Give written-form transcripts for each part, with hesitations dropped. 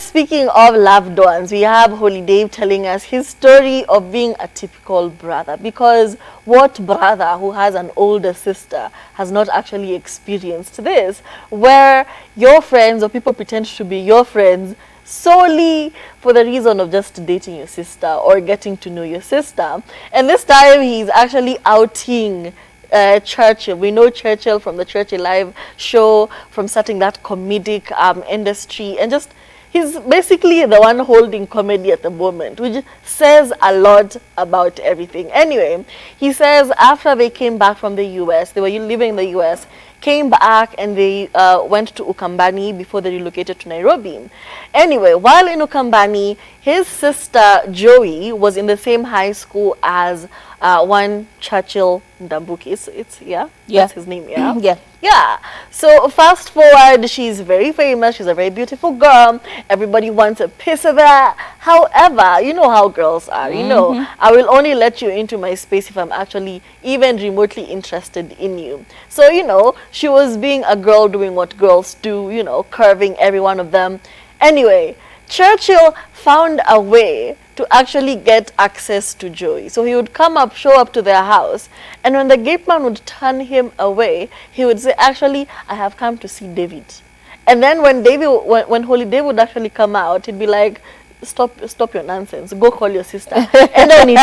speaking of loved ones, we have Holy Dave telling us his story of being a typical brother. Because what brother who has an older sister has not actually experienced this, where your friends or people pretend to be your friends solely for the reason of just dating your sister or getting to know your sister. And this time he's actually outing Churchill. We know Churchill from the Churchill live show, from starting that comedic industry, and just he's basically the one holding comedy at the moment, which says a lot about everything. Anyway, he says after they came back from the US, they were living in the US, came back and they went to Ukambani before they relocated to Nairobi. Anyway, while in Ukambani, his sister Joey was in the same high school as one Churchill Ndambuki. Yeah, that's his name. Yeah. So fast forward, she's very famous. She's a very beautiful girl. Everybody wants a piece of her. However, you know how girls are. You know, I will only let you into my space if I'm actually even remotely interested in you. So, you know, she was being a girl doing what girls do, you know, curving every one of them. Anyway, Churchill found a way to actually get access to Joey. So he would show up to their house, and when the gate man would turn him away, he would say, actually, I have come to see David. And then when Holy Dave would actually come out, he'd be like, stop your nonsense, go call your sister. And Holy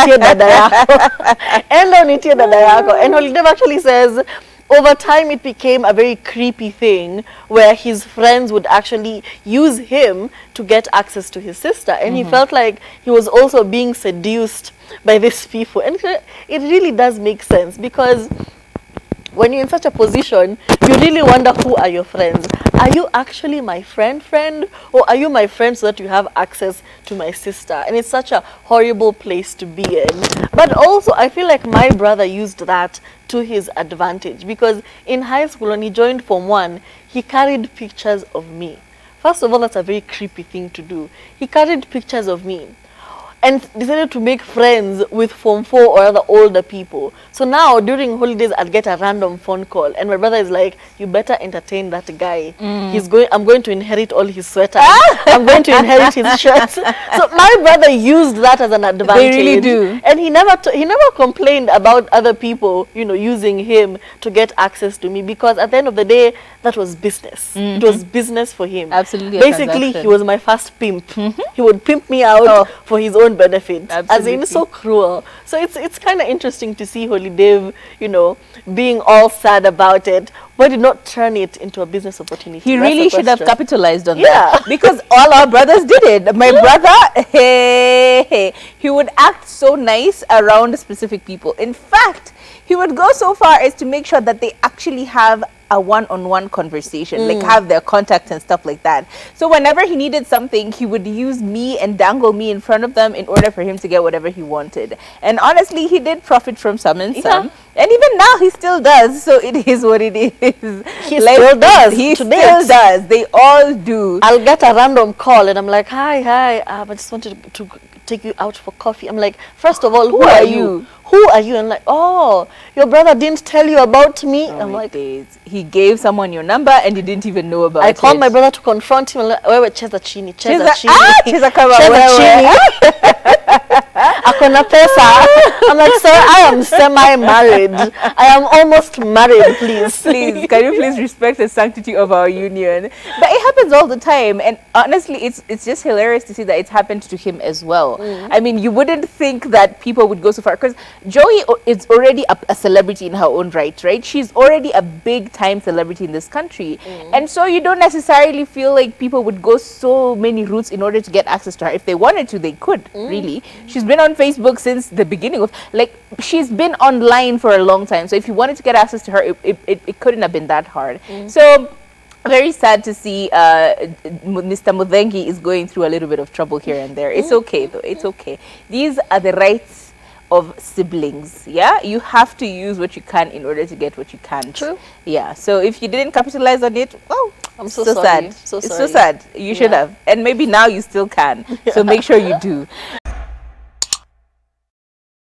Dave actually says, over time, it became a very creepy thing where his friends would actually use him to get access to his sister. And he felt like he was also being seduced by these people. And it really does make sense, because when you're in such a position, you really wonder, who are your friends? Are you actually my friend, or are you my friend so that you have access to my sister? And it's such a horrible place to be in. But also, I feel like my brother used that to his advantage, because in high school, when he joined Form 1, he carried pictures of me. First of all, that's a very creepy thing to do. He carried pictures of me and decided to make friends with Form 4 or other older people. So now, during holidays, I'll get a random phone call, and my brother is like, you better entertain that guy. I'm going to inherit all his sweaters. I'm going to inherit his shirts. So my brother used that as an advantage. They really do. And he never complained about other people, you know, using him to get access to me, because at the end of the day, that was business. It was business for him. Absolutely. Basically, he was my first pimp. He would pimp me out for his own benefit. Absolutely. As in, so cruel. So it's kind of interesting to see Holy Dave, you know, being all sad about it, but did not turn it into a business opportunity. He really should have capitalized on that, because all our brothers did it. My brother, he would act so nice around specific people. In fact, he would go so far as to make sure that they actually have a one-on-one conversation, like have their contact and stuff like that. So whenever he needed something, he would use me and dangle me in front of them in order for him to get whatever he wanted. And honestly, he did profit from some and some. And even now, he still does. So it is what it is. He still does. He still does. They all do. I'll get a random call and I'm like, hi, I just wanted to take you out for coffee. I'm like, first of all, who are you? Who are you? And like, oh, your brother didn't tell you about me. I'm like, he gave someone your number and you didn't even know about it. I called my brother to confront him. I'm like, wewe cheza chini, cheza chini. Cheza kama wewe. Akona pesa. I'm like, sir, I am semi-married. I am almost married, please. Please, can you please respect the sanctity of our union? But it happens all the time. And honestly, it's just hilarious to see that it's happened to him as well. I mean, you wouldn't think that people would go so far, because Joey is already a celebrity in her own right? She's already a big-time celebrity in this country. And so you don't necessarily feel like people would go so many routes in order to get access to her. If they wanted to, they could, really. She's been on Facebook since the beginning of, like, she's been online for a long time. So if you wanted to get access to her, it couldn't have been that hard. So very sad to see Mr. Muthengi is going through a little bit of trouble here and there. It's okay, though. It's okay. These are the rights of siblings. You have to use what you can in order to get what you can't. True. So if you didn't capitalize on it, well, I'm so sorry. sad. It's so sad. You should have, and maybe now you still can. So make sure you do.